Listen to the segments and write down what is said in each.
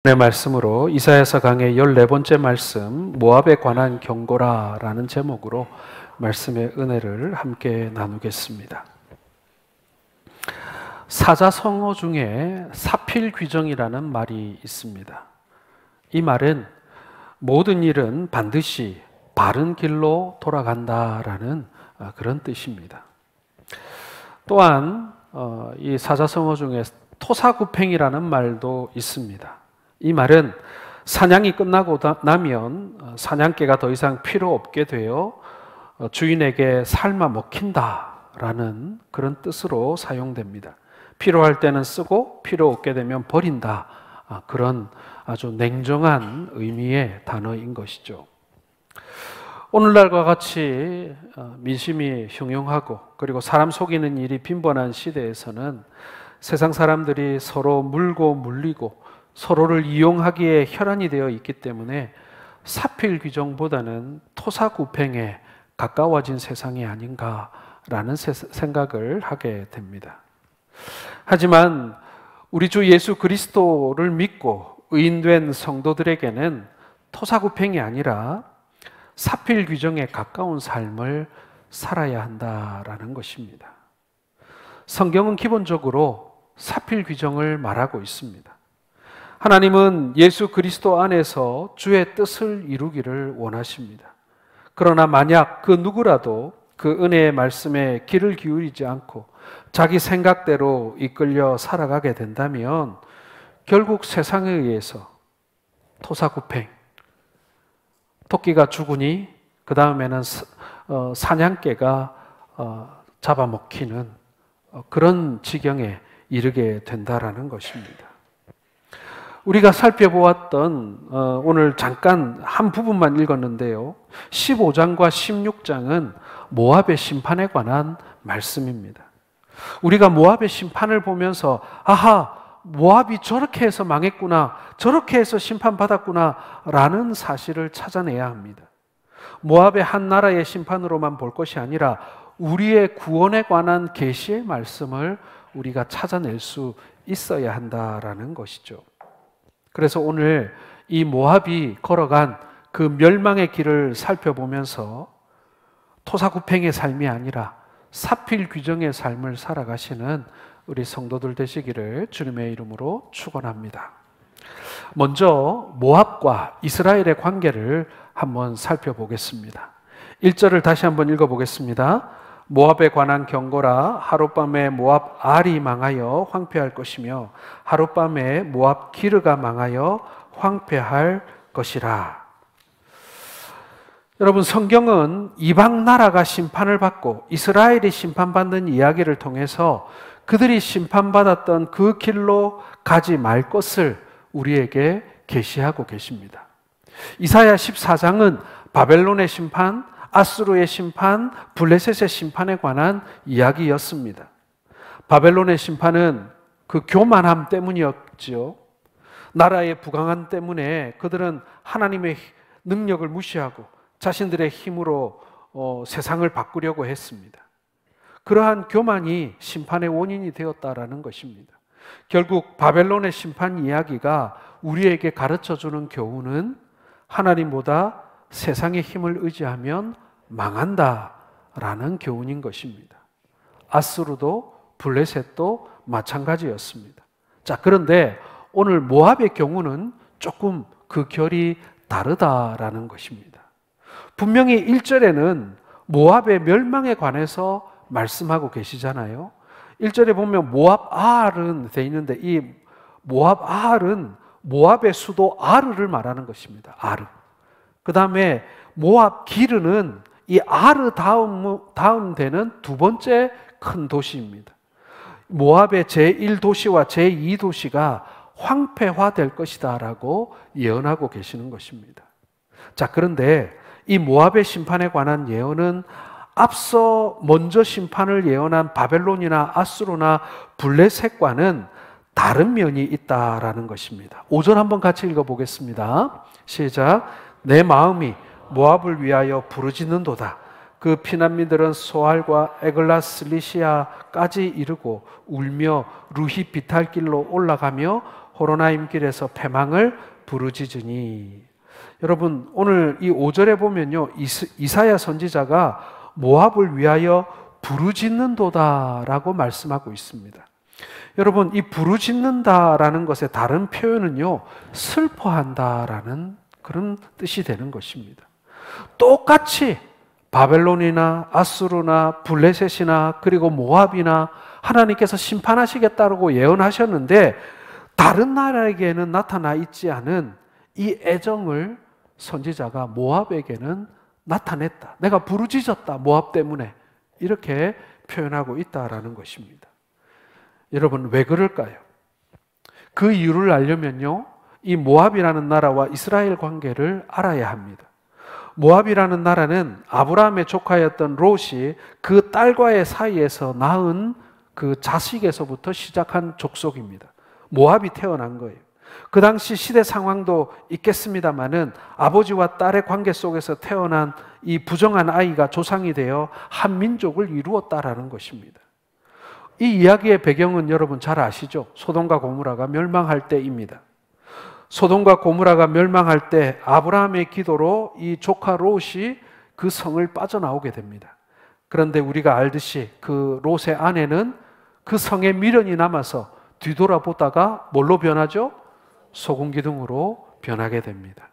오늘의 말씀으로 이사야서 강의 14번째 말씀 모압에 관한 경고라라는 제목으로 말씀의 은혜를 함께 나누겠습니다. 사자성어 중에 사필귀정이라는 말이 있습니다. 이 말은 모든 일은 반드시 바른 길로 돌아간다라는 그런 뜻입니다. 또한 이 사자성어 중에 토사구팽이라는 말도 있습니다. 이 말은 사냥이 끝나고 나면 사냥개가 더 이상 필요 없게 되어 주인에게 삶아 먹힌다라는 그런 뜻으로 사용됩니다. 필요할 때는 쓰고 필요 없게 되면 버린다. 그런 아주 냉정한 의미의 단어인 것이죠. 오늘날과 같이 민심이 흉흉하고 그리고 사람 속이는 일이 빈번한 시대에서는 세상 사람들이 서로 물고 물리고 서로를 이용하기에 혈안이 되어 있기 때문에 사필귀정보다는 토사구팽에 가까워진 세상이 아닌가라는 생각을 하게 됩니다. 하지만 우리 주 예수 그리스도를 믿고 의인된 성도들에게는 토사구팽이 아니라 사필귀정에 가까운 삶을 살아야 한다라는 것입니다. 성경은 기본적으로 사필귀정을 말하고 있습니다. 하나님은 예수 그리스도 안에서 주의 뜻을 이루기를 원하십니다. 그러나 만약 그 누구라도 그 은혜의 말씀에 귀를 기울이지 않고 자기 생각대로 이끌려 살아가게 된다면 결국 세상에 의해서 토사구팽, 토끼가 죽으니 그 다음에는 사냥개가 잡아먹히는 그런 지경에 이르게 된다라는 것입니다. 우리가 살펴보았던 오늘 잠깐 한 부분만 읽었는데요. 15장과 16장은 모압의 심판에 관한 말씀입니다. 우리가 모압의 심판을 보면서 아하, 모압이 저렇게 해서 망했구나, 저렇게 해서 심판받았구나 라는 사실을 찾아내야 합니다. 모압의 한 나라의 심판으로만 볼 것이 아니라 우리의 구원에 관한 계시의 말씀을 우리가 찾아낼 수 있어야 한다라는 것이죠. 그래서 오늘 이 모압이 걸어간 그 멸망의 길을 살펴보면서 토사구팽의 삶이 아니라 사필귀정의 삶을 살아가시는 우리 성도들 되시기를 주님의 이름으로 축원합니다. 먼저 모압과 이스라엘의 관계를 한번 살펴보겠습니다. 1절을 다시 한번 읽어보겠습니다. 모압에 관한 경고라. 하룻밤에 모압 알이 망하여 황폐할 것이며 하룻밤에 모압 기르가 망하여 황폐할 것이라. 여러분, 성경은 이방 나라가 심판을 받고 이스라엘이 심판받는 이야기를 통해서 그들이 심판받았던 그 길로 가지 말 것을 우리에게 계시하고 계십니다. 이사야 14장은 바벨론의 심판, 아수르의 심판, 블레셋의 심판에 관한 이야기였습니다. 바벨론의 심판은 그 교만함 때문이었지요. 나라의 부강함 때문에 그들은 하나님의 능력을 무시하고 자신들의 힘으로 세상을 바꾸려고 했습니다. 그러한 교만이 심판의 원인이 되었다라는 것입니다. 결국 바벨론의 심판 이야기가 우리에게 가르쳐주는 교훈은 하나님보다 세상의 힘을 의지하면 망한다라는 교훈인 것입니다. 아수르도 블레셋도 마찬가지였습니다. 자, 그런데 오늘 모압의 경우는 조금 그 결이 다르다라는 것입니다. 분명히 1절에는 모압의 멸망에 관해서 말씀하고 계시잖아요. 1절에 보면 모압 아알은 되어 있는데 이 모압 아알은 모압의 수도 아르를 말하는 것입니다. 아르. 그 다음에 모압 기르는 이 아르 다음 되는 두 번째 큰 도시입니다. 모압의 제1도시와 제2도시가 황폐화될 것이다 라고 예언하고 계시는 것입니다. 자, 그런데 이 모압의 심판에 관한 예언은 앞서 먼저 심판을 예언한 바벨론이나 아수르나 블레셋과는 다른 면이 있다라는 것입니다. 5절 한번 같이 읽어보겠습니다. 시작. 내 마음이 모압을 위하여 부르짖는도다. 그 피난민들은 소알과 에글라슬리시아까지 이르고 울며 루히 비탈길로 올라가며 호로나임 길에서 패망을 부르짖으니. 여러분, 오늘 이 5절에 보면요, 이사야 선지자가 모압을 위하여 부르짖는도다라고 말씀하고 있습니다. 여러분, 이 부르짖는다라는 것의 다른 표현은요, 슬퍼한다라는 그런 뜻이 되는 것입니다. 똑같이 바벨론이나 아수르나 블레셋이나 그리고 모압이나 하나님께서 심판하시겠다고 예언하셨는데 다른 나라에게는 나타나 있지 않은 이 애정을 선지자가 모압에게는 나타냈다. 내가 부르짖었다, 모압 때문에. 이렇게 표현하고 있다라는 것입니다. 여러분, 왜 그럴까요? 그 이유를 알려면요, 이 모압이라는 나라와 이스라엘 관계를 알아야 합니다. 모압이라는 나라는 아브라함의 조카였던 롯이 그 딸과의 사이에서 낳은 그 자식에서부터 시작한 족속입니다. 모압이 태어난 거예요. 그 당시 시대 상황도 있겠습니다마는 아버지와 딸의 관계 속에서 태어난 이 부정한 아이가 조상이 되어 한 민족을 이루었다라는 것입니다. 이 이야기의 배경은 여러분 잘 아시죠? 소돔과 고모라가 멸망할 때입니다. 소돔과 고모라가 멸망할 때 아브라함의 기도로 이 조카 롯이 그 성을 빠져나오게 됩니다. 그런데 우리가 알듯이 그 롯의 아내는 그 성에 미련이 남아서 뒤돌아보다가 뭘로 변하죠? 소금 기둥으로 변하게 됩니다.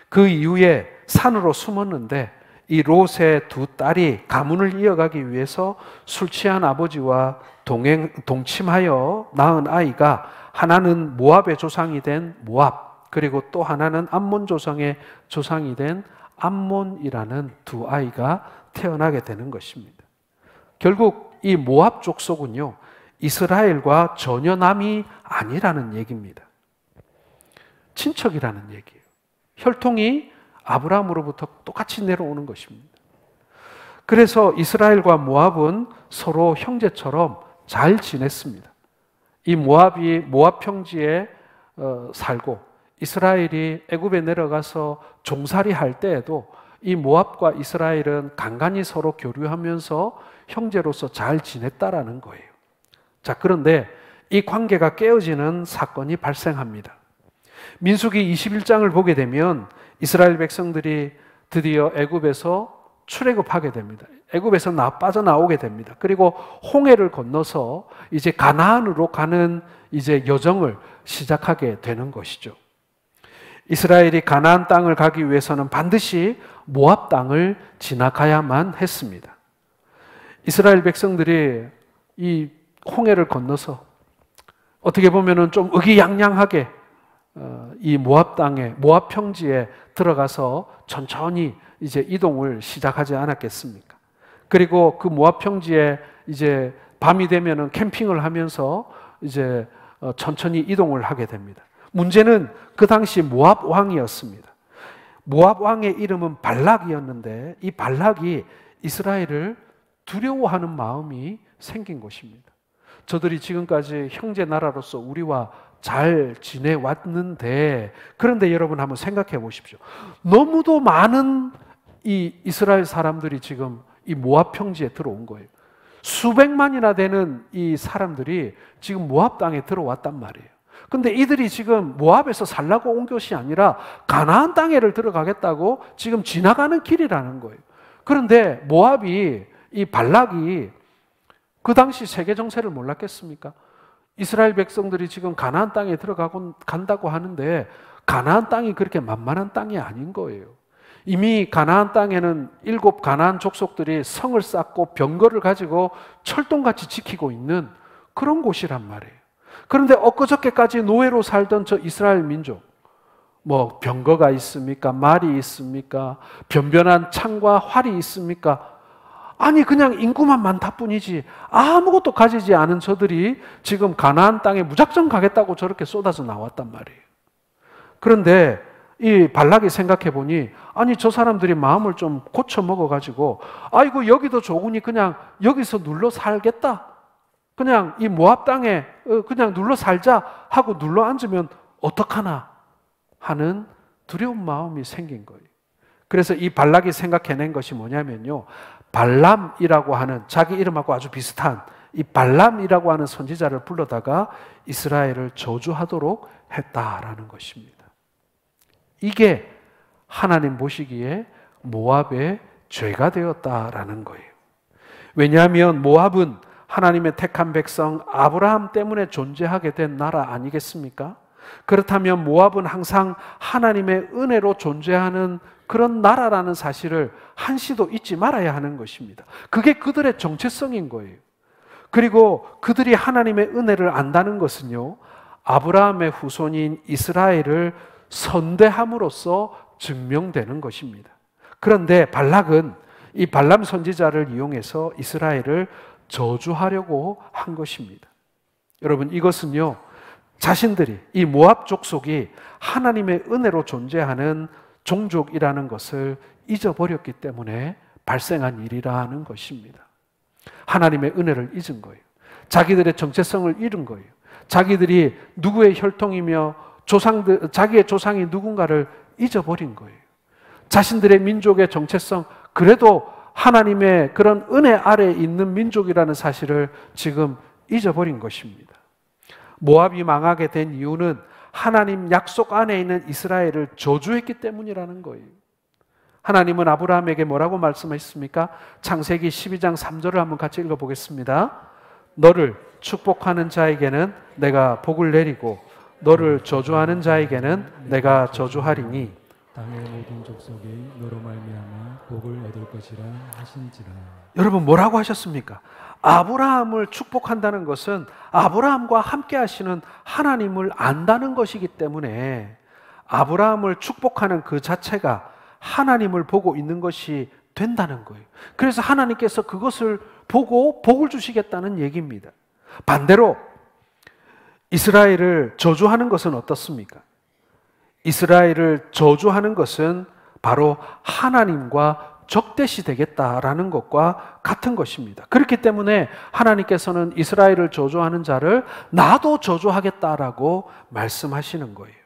그 이후에 산으로 숨었는데 이 롯의 두 딸이 가문을 이어가기 위해서 술 취한 아버지와 동침하여 낳은 아이가 하나는 모압의 조상이 된 모압, 그리고 또 하나는 암몬 조상의 조상이 된 암몬이라는 두 아이가 태어나게 되는 것입니다. 결국 이 모압 족속은요, 이스라엘과 전혀 남이 아니라는 얘기입니다. 친척이라는 얘기예요. 혈통이 아브라함으로부터 똑같이 내려오는 것입니다. 그래서 이스라엘과 모압은 서로 형제처럼 잘 지냈습니다. 이 모압이 모압 평지에 살고 이스라엘이 애굽에 내려가서 종살이 할 때에도 이 모압과 이스라엘은 간간히 서로 교류하면서 형제로서 잘 지냈다라는 거예요. 자, 그런데 이 관계가 깨어지는 사건이 발생합니다. 민수기 21장을 보게 되면 이스라엘 백성들이 드디어 애굽에서 출애굽하게 됩니다. 애굽에서 빠져나오게 됩니다. 그리고 홍해를 건너서 이제 가나안으로 가는 이제 여정을 시작하게 되는 것이죠. 이스라엘이 가나안 땅을 가기 위해서는 반드시 모압 땅을 지나가야만 했습니다. 이스라엘 백성들이 이 홍해를 건너서 어떻게 보면은 좀 의기양양하게 이 모압 땅에, 모압 평지에 들어가서 천천히 이제 이동을 시작하지 않았겠습니까? 그리고 그 모압 평지에 이제 밤이 되면은 캠핑을 하면서 이제 천천히 이동을 하게 됩니다. 문제는 그 당시 모압 왕이었습니다. 모압 왕의 이름은 발락이었는데 이 발락이 이스라엘을 두려워하는 마음이 생긴 것입니다. 저들이 지금까지 형제 나라로서 우리와 잘 지내왔는데, 그런데 여러분 한번 생각해 보십시오. 너무도 많은 이 이스라엘 사람들이 지금 이 모압 평지에 들어온 거예요. 수백만이나 되는 이 사람들이 지금 모압 땅에 들어왔단 말이에요. 근데 이들이 지금 모압에서 살라고 온 것이 아니라 가나안 땅에를 들어가겠다고 지금 지나가는 길이라는 거예요. 그런데 모압이, 이 발락이 그 당시 세계 정세를 몰랐겠습니까? 이스라엘 백성들이 지금 가나안 땅에 간다고 하는데 가나안 땅이 그렇게 만만한 땅이 아닌 거예요. 이미 가나안 땅에는 7 가나안 족속들이 성을 쌓고 병거를 가지고 철동같이 지키고 있는 그런 곳이란 말이에요. 그런데 엊그저께까지 노예로 살던 저 이스라엘 민족, 뭐 병거가 있습니까? 말이 있습니까? 변변한 창과 활이 있습니까? 아니 그냥 인구만 많다 뿐이지 아무것도 가지지 않은 저들이 지금 가나안 땅에 무작정 가겠다고 저렇게 쏟아져 나왔단 말이에요. 그런데 이 발락이 생각해 보니 아니 저 사람들이 마음을 좀 고쳐 먹어가지고 아이고 여기도 좋으니 그냥 여기서 눌러 살겠다. 그냥 이 모압 땅에 그냥 눌러 살자 하고 눌러 앉으면 어떡하나 하는 두려운 마음이 생긴 거예요. 그래서 이 발락이 생각해낸 것이 뭐냐면요, 발람이라고 하는 자기 이름하고 아주 비슷한 이 발람이라고 하는 선지자를 불러다가 이스라엘을 저주하도록 했다라는 것입니다. 이게 하나님 보시기에 모압의 죄가 되었다라는 거예요. 왜냐하면 모압은 하나님의 택한 백성 아브라함 때문에 존재하게 된 나라 아니겠습니까? 그렇다면 모압은 항상 하나님의 은혜로 존재하는 그런 나라라는 사실을 한시도 잊지 말아야 하는 것입니다. 그게 그들의 정체성인 거예요. 그리고 그들이 하나님의 은혜를 안다는 것은요, 아브라함의 후손인 이스라엘을 선대함으로써 증명되는 것입니다. 그런데 발락은 이 발람 선지자를 이용해서 이스라엘을 저주하려고 한 것입니다. 여러분, 이것은요, 자신들이, 이 모압 족속이 하나님의 은혜로 존재하는 종족이라는 것을 잊어버렸기 때문에 발생한 일이라는 것입니다. 하나님의 은혜를 잊은 거예요. 자기들의 정체성을 잃은 거예요. 자기들이 누구의 혈통이며 자기의 조상이 누군가를 잊어버린 거예요. 자신들의 민족의 정체성, 그래도 하나님의 그런 은혜 아래에 있는 민족이라는 사실을 지금 잊어버린 것입니다. 모압이 망하게 된 이유는 하나님 약속 안에 있는 이스라엘을 저주했기 때문이라는 거예요. 하나님은 아브라함에게 뭐라고 말씀하셨습니까? 창세기 12장 3절을 한번 같이 읽어보겠습니다. 너를 축복하는 자에게는 내가 복을 내리고 너를 저주하는 자에게는 내가 저주하리니 땅의 모든 족속이 너로 말미암아 복을 얻을 것이라 하신지라. 여러분, 뭐라고 하셨습니까? 아브라함을 축복한다는 것은 아브라함과 함께 하시는 하나님을 안다는 것이기 때문에 아브라함을 축복하는 그 자체가 하나님을 보고 있는 것이 된다는 거예요. 그래서 하나님께서 그것을 보고 복을 주시겠다는 얘기입니다. 반대로 이스라엘을 저주하는 것은 어떻습니까? 이스라엘을 저주하는 것은 바로 하나님과 적대시 되겠다라는 것과 같은 것입니다. 그렇기 때문에 하나님께서는 이스라엘을 저주하는 자를 나도 저주하겠다라고 말씀하시는 거예요.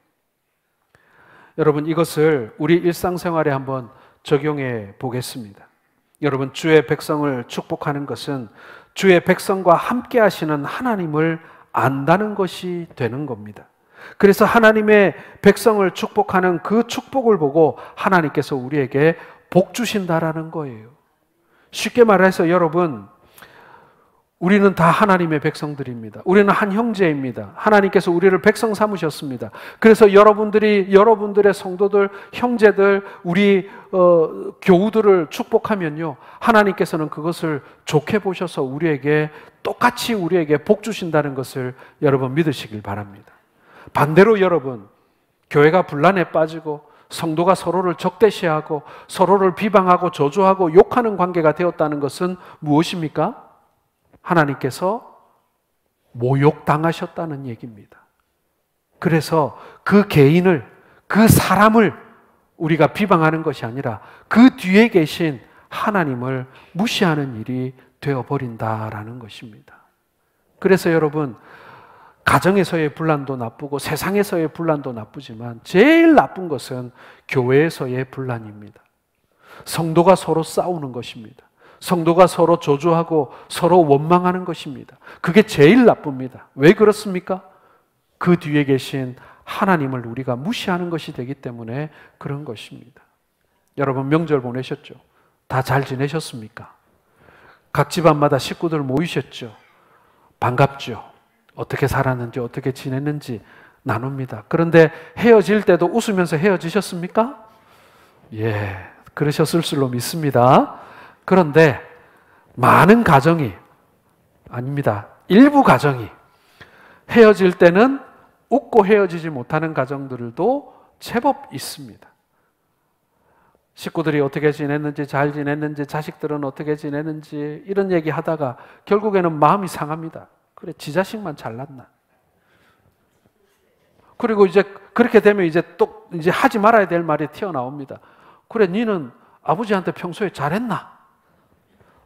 여러분, 이것을 우리 일상생활에 한번 적용해 보겠습니다. 여러분, 주의 백성을 축복하는 것은 주의 백성과 함께 하시는 하나님을 안다는 것이 되는 겁니다. 그래서 하나님의 백성을 축복하는 그 축복을 보고 하나님께서 우리에게 복 주신다라는 거예요. 쉽게 말해서 여러분, 우리는 다 하나님의 백성들입니다. 우리는 한 형제입니다. 하나님께서 우리를 백성 삼으셨습니다. 그래서 여러분들의 성도들, 형제들, 우리 교우들을 축복하면요, 하나님께서는 그것을 좋게 보셔서 똑같이 우리에게 복 주신다는 것을 여러분 믿으시길 바랍니다. 반대로 여러분, 교회가 분란에 빠지고 성도가 서로를 적대시하고 서로를 비방하고 저주하고 욕하는 관계가 되었다는 것은 무엇입니까? 하나님께서 모욕당하셨다는 얘기입니다. 그래서 그 개인을, 그 사람을 우리가 비방하는 것이 아니라 그 뒤에 계신 하나님을 무시하는 일이 되어버린다라는 것입니다. 그래서 여러분, 가정에서의 분란도 나쁘고 세상에서의 분란도 나쁘지만 제일 나쁜 것은 교회에서의 분란입니다. 성도가 서로 싸우는 것입니다. 성도가 서로 저주하고 서로 원망하는 것입니다. 그게 제일 나쁩니다. 왜 그렇습니까? 그 뒤에 계신 하나님을 우리가 무시하는 것이 되기 때문에 그런 것입니다. 여러분, 명절 보내셨죠? 다 잘 지내셨습니까? 각 집안마다 식구들 모이셨죠? 반갑죠? 어떻게 살았는지, 어떻게 지냈는지 나눕니다. 그런데 헤어질 때도 웃으면서 헤어지셨습니까? 예, 그러셨을 줄로 믿습니다. 그런데 많은 가정이, 아닙니다, 일부 가정이 헤어질 때는 웃고 헤어지지 못하는 가정들도 제법 있습니다. 식구들이 어떻게 지냈는지, 잘 지냈는지, 자식들은 어떻게 지냈는지 이런 얘기 하다가 결국에는 마음이 상합니다. 그래, 지 자식만 잘났나? 그리고 이제 그렇게 되면 이제 하지 말아야 될 말이 튀어나옵니다. 그래, 니는 아버지한테 평소에 잘했나?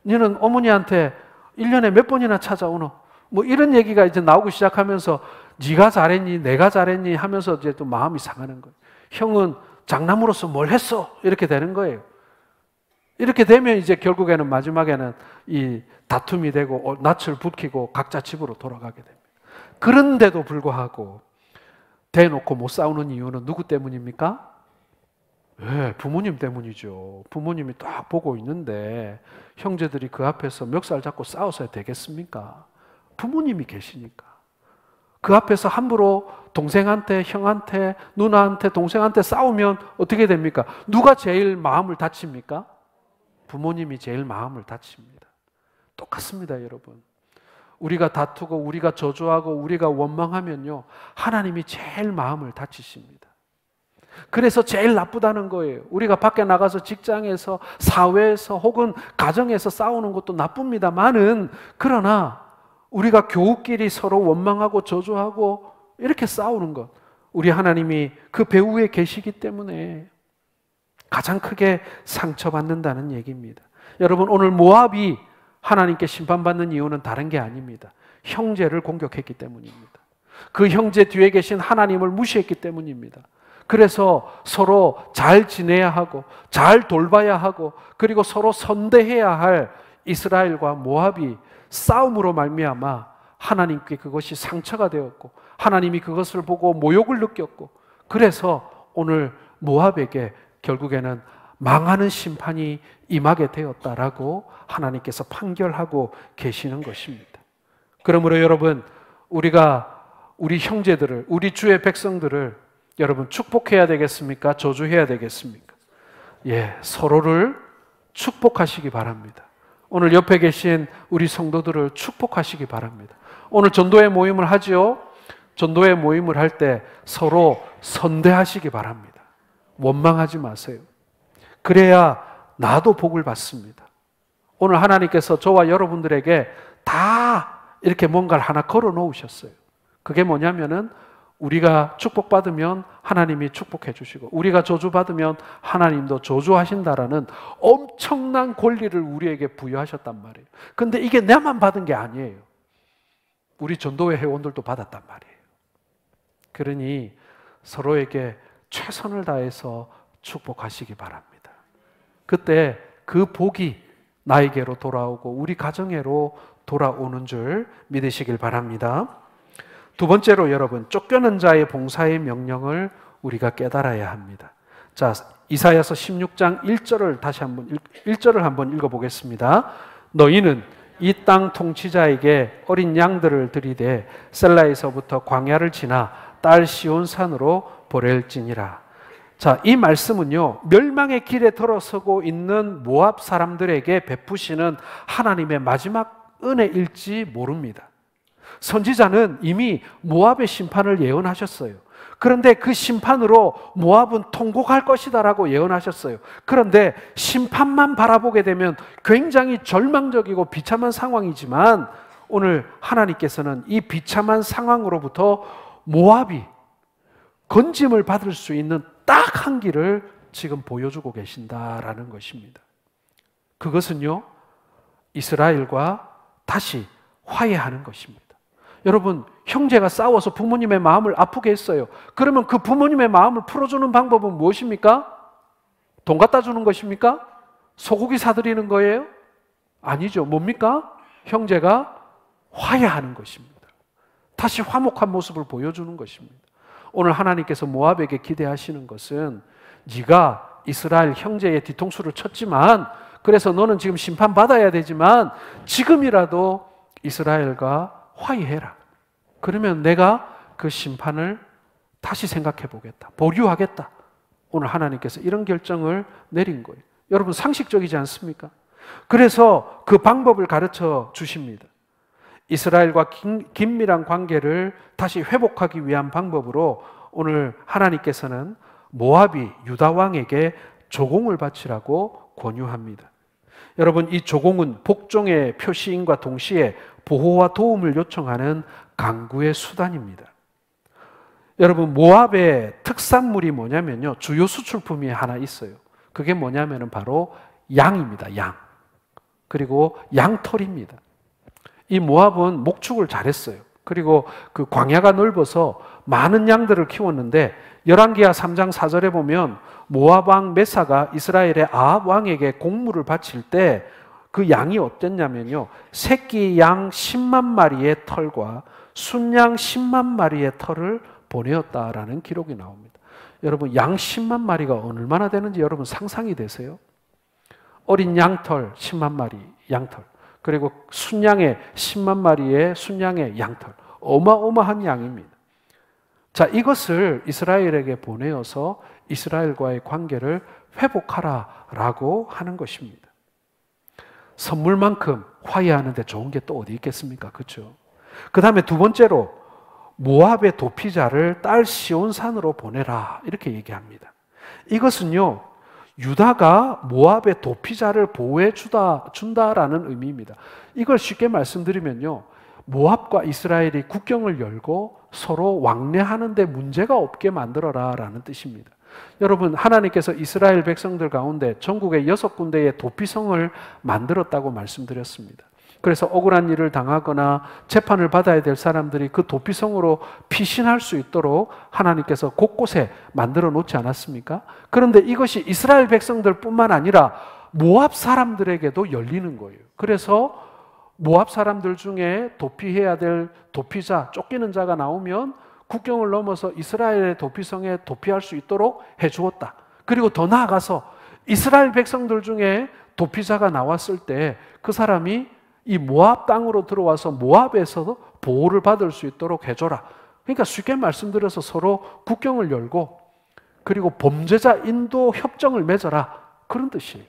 니는 어머니한테 1년에 몇 번이나 찾아오노? 뭐 이런 얘기가 이제 나오기 시작하면서 네가 잘했니? 내가 잘했니? 하면서 이제 또 마음이 상하는 거예요. 형은 장남으로서 뭘 했어? 이렇게 되는 거예요. 이렇게 되면 이제 결국에는 마지막에는 이 다툼이 되고 낯을 붉히고 각자 집으로 돌아가게 됩니다. 그런데도 불구하고 대놓고 못 싸우는 이유는 누구 때문입니까? 네, 부모님 때문이죠. 부모님이 딱 보고 있는데 형제들이 그 앞에서 멱살 잡고 싸워서야 되겠습니까? 부모님이 계시니까. 그 앞에서 함부로 동생한테, 형한테, 누나한테, 동생한테 싸우면 어떻게 됩니까? 누가 제일 마음을 다칩니까? 부모님이 제일 마음을 다칩니다. 똑같습니다, 여러분. 우리가 다투고 우리가 저주하고 우리가 원망하면요, 하나님이 제일 마음을 다치십니다. 그래서 제일 나쁘다는 거예요. 우리가 밖에 나가서 직장에서, 사회에서 혹은 가정에서 싸우는 것도 나쁩니다만은, 그러나 우리가 교우끼리 서로 원망하고 저주하고 이렇게 싸우는 것, 우리 하나님이 그 배후에 계시기 때문에 가장 크게 상처받는다는 얘기입니다. 여러분, 오늘 모압이 하나님께 심판받는 이유는 다른 게 아닙니다. 형제를 공격했기 때문입니다. 그 형제 뒤에 계신 하나님을 무시했기 때문입니다. 그래서 서로 잘 지내야 하고 잘 돌봐야 하고 그리고 서로 선대해야 할 이스라엘과 모압이 싸움으로 말미암아 하나님께 그것이 상처가 되었고 하나님이 그것을 보고 모욕을 느꼈고, 그래서 오늘 모압에게 결국에는 망하는 심판이 임하게 되었다라고 하나님께서 판결하고 계시는 것입니다. 그러므로 여러분, 우리가 우리 형제들을, 우리 주의 백성들을 여러분 축복해야 되겠습니까? 저주해야 되겠습니까? 예, 서로를 축복하시기 바랍니다. 오늘 옆에 계신 우리 성도들을 축복하시기 바랍니다. 오늘 전도회 모임을 하지요. 전도회 모임을 할 때 서로 선대하시기 바랍니다. 원망하지 마세요. 그래야 나도 복을 받습니다. 오늘 하나님께서 저와 여러분들에게 다 이렇게 뭔가를 하나 걸어 놓으셨어요. 그게 뭐냐면은 우리가 축복받으면 하나님이 축복해 주시고 우리가 저주받으면 하나님도 저주하신다라는 엄청난 권리를 우리에게 부여하셨단 말이에요. 근데 이게 나만 받은 게 아니에요. 우리 전도회 회원들도 받았단 말이에요. 그러니 서로에게 최선을 다해서 축복하시기 바랍니다. 그때 그 복이 나에게로 돌아오고 우리 가정에로 돌아오는 줄 믿으시길 바랍니다. 두 번째로 여러분, 쫓겨난 자의 봉사의 명령을 우리가 깨달아야 합니다. 자, 이사야서 16장 1절을 한번 읽어보겠습니다. 너희는 이 땅 통치자에게 어린 양들을 들이대 셀라에서부터 광야를 지나 딸 시온산으로 보낼지니라. 자, 이 말씀은요, 멸망의 길에 들어서고 있는 모압 사람들에게 베푸시는 하나님의 마지막 은혜일지 모릅니다. 선지자는 이미 모압의 심판을 예언하셨어요. 그런데 그 심판으로 모압은 통곡할 것이다라고 예언하셨어요. 그런데 심판만 바라보게 되면 굉장히 절망적이고 비참한 상황이지만 오늘 하나님께서는 이 비참한 상황으로부터 모압이 건짐을 받을 수 있는 딱 한 길을 지금 보여주고 계신다라는 것입니다. 그것은요, 이스라엘과 다시 화해하는 것입니다. 여러분, 형제가 싸워서 부모님의 마음을 아프게 했어요. 그러면 그 부모님의 마음을 풀어주는 방법은 무엇입니까? 돈 갖다 주는 것입니까? 소고기 사드리는 거예요? 아니죠. 뭡니까? 형제가 화해하는 것입니다. 다시 화목한 모습을 보여주는 것입니다. 오늘 하나님께서 모압에게 기대하시는 것은 네가 이스라엘 형제의 뒤통수를 쳤지만, 그래서 너는 지금 심판받아야 되지만 지금이라도 이스라엘과 화해해라. 그러면 내가 그 심판을 다시 생각해 보겠다. 보류하겠다. 오늘 하나님께서 이런 결정을 내린 거예요. 여러분, 상식적이지 않습니까? 그래서 그 방법을 가르쳐 주십니다. 이스라엘과 긴밀한 관계를 다시 회복하기 위한 방법으로 오늘 하나님께서는 모압이 유다 왕에게 조공을 바치라고 권유합니다. 여러분, 이 조공은 복종의 표시인과 동시에 보호와 도움을 요청하는 강구의 수단입니다. 여러분, 모압의 특산물이 뭐냐면요, 주요 수출품이 하나 있어요. 그게 뭐냐면은 바로 양입니다. 양. 그리고 양털입니다. 이 모압은 목축을 잘했어요. 그리고 그 광야가 넓어서 많은 양들을 키웠는데 열왕기하 3장 4절에 보면 모압 왕 메사가 이스라엘의 아합 왕에게 공물을 바칠 때 그 양이 어땠냐면요, 새끼 양 10만 마리의 털과 순양 10만 마리의 털을 보내었다라는 기록이 나옵니다. 여러분, 양 10만 마리가 얼마나 되는지 여러분 상상이 되세요? 어린 양털 10만 마리 양털, 그리고 순양의 10만 마리의 순양의 양털, 어마어마한 양입니다. 자, 이것을 이스라엘에게 보내어서 이스라엘과의 관계를 회복하라라고 하는 것입니다. 선물만큼 화해하는데 좋은 게 또 어디 있겠습니까? 그렇죠? 그 다음에 두 번째로 모압의 도피자를 딸 시온산으로 보내라 이렇게 얘기합니다. 이것은요, 유다가 모압의 도피자를 보호해 준다라는 의미입니다. 이걸 쉽게 말씀드리면요, 모압과 이스라엘이 국경을 열고 서로 왕래하는 데 문제가 없게 만들어라라는 뜻입니다. 여러분, 하나님께서 이스라엘 백성들 가운데 전국에 6군데의 도피성을 만들었다고 말씀드렸습니다. 그래서 억울한 일을 당하거나 재판을 받아야 될 사람들이 그 도피성으로 피신할 수 있도록 하나님께서 곳곳에 만들어 놓지 않았습니까? 그런데 이것이 이스라엘 백성들뿐만 아니라 모압 사람들에게도 열리는 거예요. 그래서 모압 사람들 중에 도피해야 될 도피자, 쫓기는 자가 나오면 국경을 넘어서 이스라엘의 도피성에 도피할 수 있도록 해주었다. 그리고 더 나아가서 이스라엘 백성들 중에 도피자가 나왔을 때 그 사람이 이 모압 땅으로 들어와서 모압에서도 보호를 받을 수 있도록 해줘라. 그러니까 쉽게 말씀드려서 서로 국경을 열고 그리고 범죄자 인도 협정을 맺어라, 그런 뜻이에요.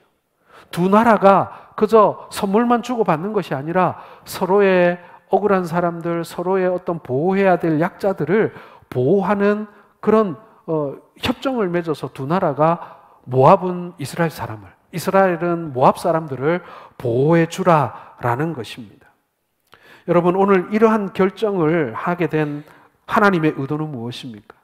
두 나라가 그저 선물만 주고받는 것이 아니라 서로의 억울한 사람들, 서로의 어떤 보호해야 될 약자들을 보호하는 그런 협정을 맺어서 두 나라가 모압은 이스라엘 사람을, 이스라엘은 모압 사람들을 보호해 주라라는 것입니다. 여러분, 오늘 이러한 결정을 하게 된 하나님의 의도는 무엇입니까?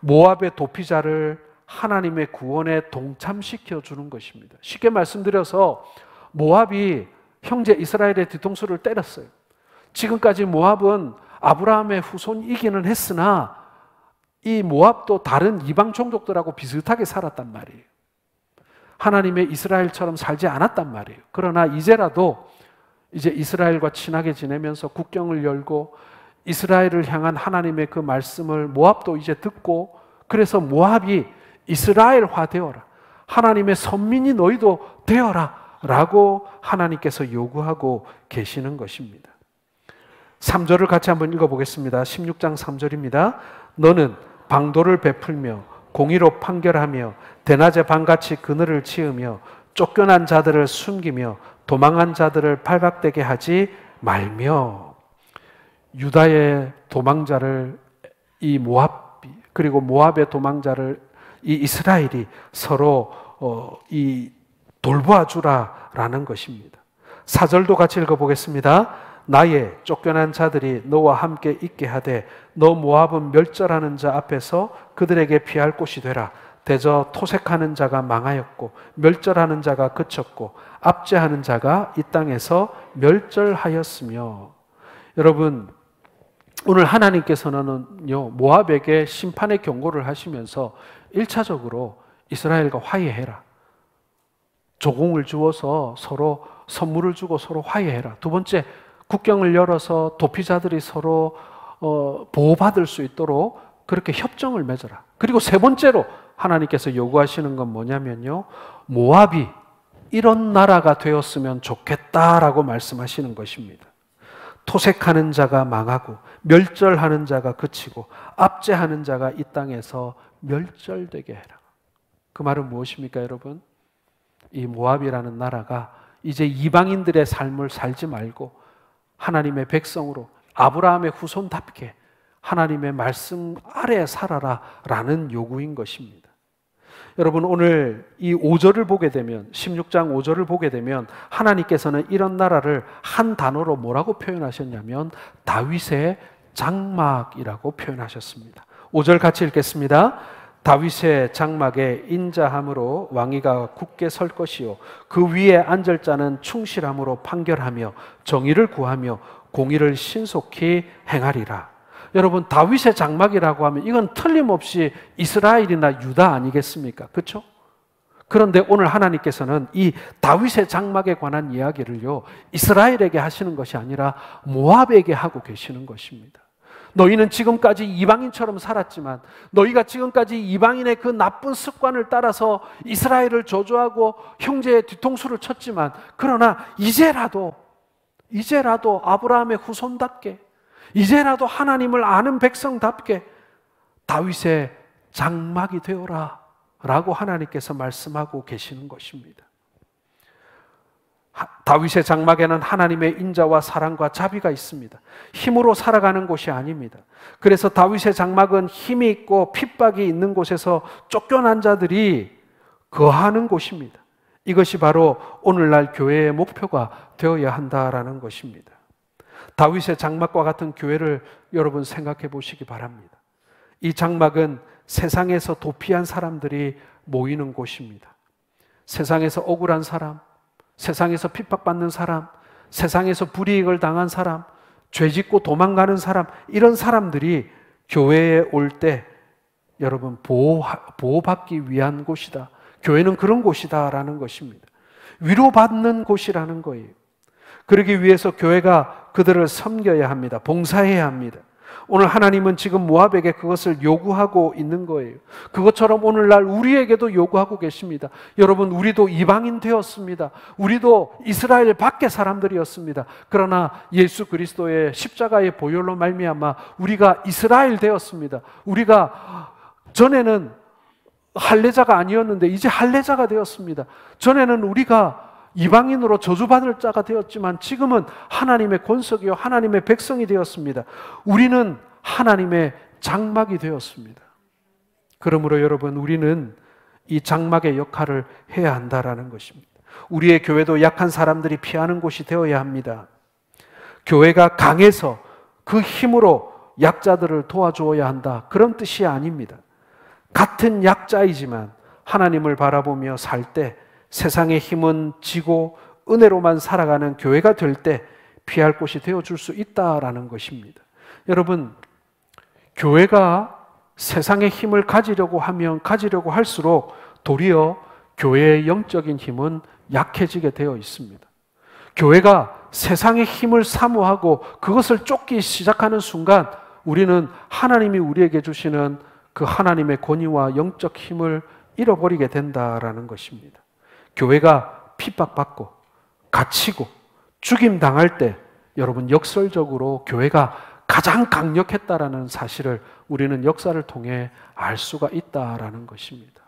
모압의 도피자를 하나님의 구원에 동참시켜 주는 것입니다. 쉽게 말씀드려서 모압이 형제 이스라엘의 뒤통수를 때렸어요. 지금까지 모압은 아브라함의 후손이기는 했으나 이 모압도 다른 이방 종족들하고 비슷하게 살았단 말이에요. 하나님의 이스라엘처럼 살지 않았단 말이에요. 그러나 이제라도 이제 이스라엘과 친하게 지내면서 국경을 열고 이스라엘을 향한 하나님의 그 말씀을 모압도 이제 듣고, 그래서 모압이 이스라엘화 되어라, 하나님의 선민이 너희도 되어라 라고 하나님께서 요구하고 계시는 것입니다. 3절을 같이 한번 읽어보겠습니다. 16장 3절입니다. 너는 방도를 베풀며 공의로 판결하며 대낮에 밤같이 그늘을 치으며 쫓겨난 자들을 숨기며 도망한 자들을 발각되게 하지 말며. 유다의 도망자를 이 모압이, 그리고 모압의 도망자를 이 이스라엘이 서로 이 돌보아 주라라는 것입니다. 4절도 같이 읽어보겠습니다. 나의 쫓겨난 자들이 너와 함께 있게 하되 너 모압은 멸절하는 자 앞에서 그들에게 피할 곳이 되라. 대저 토색하는 자가 망하였고 멸절하는 자가 그쳤고 압제하는 자가 이 땅에서 멸절하였으며. 여러분, 오늘 하나님께서는요, 모압에게 심판의 경고를 하시면서 1차적으로 이스라엘과 화해해라, 조공을 주어서 서로 선물을 주고 서로 화해해라. 두 번째, 국경을 열어서 도피자들이 서로 보호받을 수 있도록 그렇게 협정을 맺어라. 그리고 세 번째로 하나님께서 요구하시는 건 뭐냐면요, 모압이 이런 나라가 되었으면 좋겠다라고 말씀하시는 것입니다. 토색하는 자가 망하고 멸절하는 자가 그치고 압제하는 자가 이 땅에서 멸절되게 해라. 그 말은 무엇입니까, 여러분? 이 모압이라는 나라가 이제 이방인들의 삶을 살지 말고 하나님의 백성으로 아브라함의 후손답게 하나님의 말씀 아래 살아라 라는 요구인 것입니다. 여러분, 오늘 이 5절을 보게 되면, 16장 5절을 보게 되면 하나님께서는 이런 나라를 한 단어로 뭐라고 표현하셨냐면 다윗의 장막이라고 표현하셨습니다. 5절 같이 읽겠습니다. 다윗의 장막에 인자함으로 왕위가 굳게 설 것이요 그 위에 앉을 자는 충실함으로 판결하며 정의를 구하며 공의를 신속히 행하리라. 여러분, 다윗의 장막이라고 하면 이건 틀림없이 이스라엘이나 유다 아니겠습니까? 그렇죠? 그런데 오늘 하나님께서는 이 다윗의 장막에 관한 이야기를요, 이스라엘에게 하시는 것이 아니라 모압에게 하고 계시는 것입니다. 너희는 지금까지 이방인처럼 살았지만, 너희가 지금까지 이방인의 그 나쁜 습관을 따라서 이스라엘을 저주하고 형제의 뒤통수를 쳤지만, 그러나 이제라도 아브라함의 후손답게, 이제라도 하나님을 아는 백성답게 다윗의 장막이 되어라 라고 하나님께서 말씀하고 계시는 것입니다. 다윗의 장막에는 하나님의 인자와 사랑과 자비가 있습니다. 힘으로 살아가는 곳이 아닙니다. 그래서 다윗의 장막은 힘이 있고 핍박이 있는 곳에서 쫓겨난 자들이 거하는 곳입니다. 이것이 바로 오늘날 교회의 목표가 되어야 한다라는 것입니다. 다윗의 장막과 같은 교회를 여러분 생각해 보시기 바랍니다. 이 장막은 세상에서 도피한 사람들이 모이는 곳입니다. 세상에서 억울한 사람, 세상에서 핍박받는 사람, 세상에서 불이익을 당한 사람, 죄짓고 도망가는 사람, 이런 사람들이 교회에 올 때 여러분 보호받기 위한 곳이다. 교회는 그런 곳이다라는 것입니다. 위로받는 곳이라는 거예요. 그러기 위해서 교회가 그들을 섬겨야 합니다. 봉사해야 합니다. 오늘 하나님은 지금 모압에게 그것을 요구하고 있는 거예요. 그것처럼 오늘날 우리에게도 요구하고 계십니다. 여러분, 우리도 이방인 되었습니다. 우리도 이스라엘 밖의 사람들이었습니다. 그러나 예수 그리스도의 십자가의 보혈로 말미암아 우리가 이스라엘 되었습니다. 우리가 전에는 할례자가 아니었는데 이제 할례자가 되었습니다. 전에는 우리가 이방인으로 저주받을 자가 되었지만 지금은 하나님의 권속이요 하나님의 백성이 되었습니다. 우리는 하나님의 장막이 되었습니다. 그러므로 여러분, 우리는 이 장막의 역할을 해야 한다라는 것입니다. 우리의 교회도 약한 사람들이 피하는 곳이 되어야 합니다. 교회가 강해서 그 힘으로 약자들을 도와주어야 한다, 그런 뜻이 아닙니다. 같은 약자이지만 하나님을 바라보며 살 때 세상의 힘은 지고 은혜로만 살아가는 교회가 될 때 피할 곳이 되어줄 수 있다라는 것입니다. 여러분, 교회가 세상의 힘을 가지려고 할수록 도리어 교회의 영적인 힘은 약해지게 되어 있습니다. 교회가 세상의 힘을 사모하고 그것을 쫓기 시작하는 순간 우리는 하나님이 우리에게 주시는 그 하나님의 권위와 영적 힘을 잃어버리게 된다라는 것입니다. 교회가 핍박받고 갇히고 죽임당할 때 여러분, 역설적으로 교회가 가장 강력했다라는 사실을 우리는 역사를 통해 알 수가 있다라는 것입니다.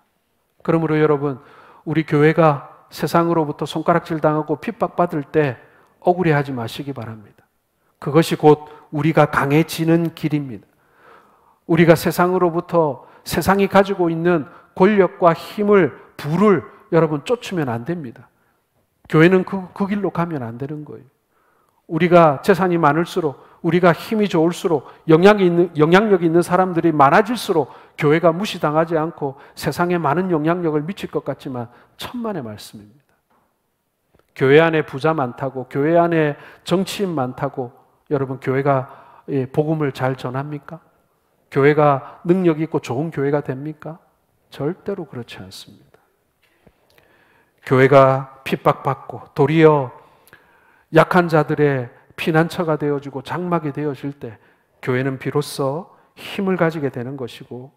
그러므로 여러분, 우리 교회가 세상으로부터 손가락질 당하고 핍박받을 때 억울해하지 마시기 바랍니다. 그것이 곧 우리가 강해지는 길입니다. 우리가 세상으로부터 세상이 가지고 있는 권력과 힘을, 부를 여러분 쫓으면 안 됩니다. 교회는 그 길로 가면 안 되는 거예요. 우리가 재산이 많을수록, 우리가 힘이 좋을수록, 영향력이 있는 사람들이 많아질수록 교회가 무시당하지 않고 세상에 많은 영향력을 미칠 것 같지만 천만의 말씀입니다. 교회 안에 부자 많다고, 교회 안에 정치인 많다고 여러분 교회가 복음을 잘 전합니까? 교회가 능력 있고 좋은 교회가 됩니까? 절대로 그렇지 않습니다. 교회가 핍박받고 도리어 약한 자들의 피난처가 되어주고 장막이 되어질 때 교회는 비로소 힘을 가지게 되는 것이고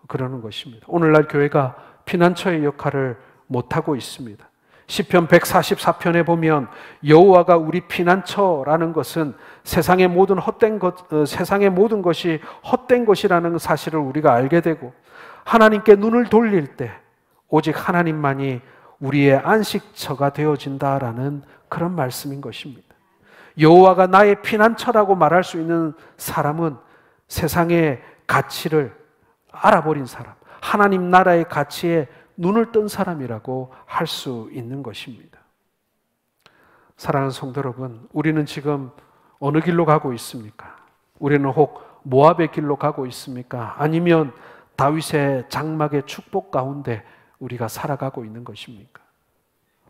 그러는 것입니다. 오늘날 교회가 피난처의 역할을 못하고 있습니다. 시편 144편에 보면 여호와가 우리 피난처라는 것은 세상의 모든 것이 헛된 것이라는 사실을 우리가 알게 되고, 하나님께 눈을 돌릴 때 오직 하나님만이 우리의 안식처가 되어진다라는 그런 말씀인 것입니다. 여호와가 나의 피난처라고 말할 수 있는 사람은 세상의 가치를 알아버린 사람, 하나님 나라의 가치에 눈을 뜬 사람이라고 할 수 있는 것입니다. 사랑하는 성도 여러분, 우리는 지금 어느 길로 가고 있습니까? 우리는 혹 모압의 길로 가고 있습니까? 아니면 다윗의 장막의 축복 가운데 우리가 살아가고 있는 것입니까?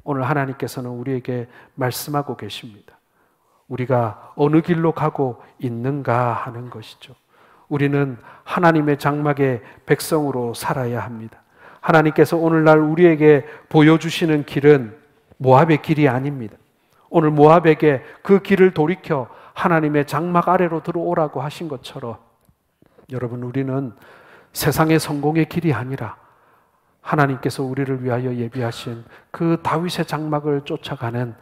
오늘 하나님께서는 우리에게 말씀하고 계십니다. 우리가 어느 길로 가고 있는가 하는 것이죠. 우리는 하나님의 장막의 백성으로 살아야 합니다. 하나님께서 오늘날 우리에게 보여주시는 길은 모압의 길이 아닙니다. 오늘 모압에게 그 길을 돌이켜 하나님의 장막 아래로 들어오라고 하신 것처럼 여러분, 우리는 세상의 성공의 길이 아니라 하나님께서 우리를 위하여 예비하신 그 다윗의 장막을 쫓아가는,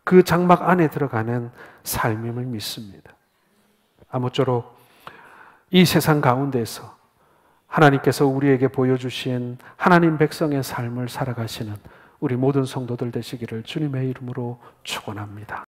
그 장막 안에 들어가는 삶임을 믿습니다. 아무쪼록 이 세상 가운데서 하나님께서 우리에게 보여주신 하나님 백성의 삶을 살아가시는 우리 모든 성도들 되시기를 주님의 이름으로 축원합니다.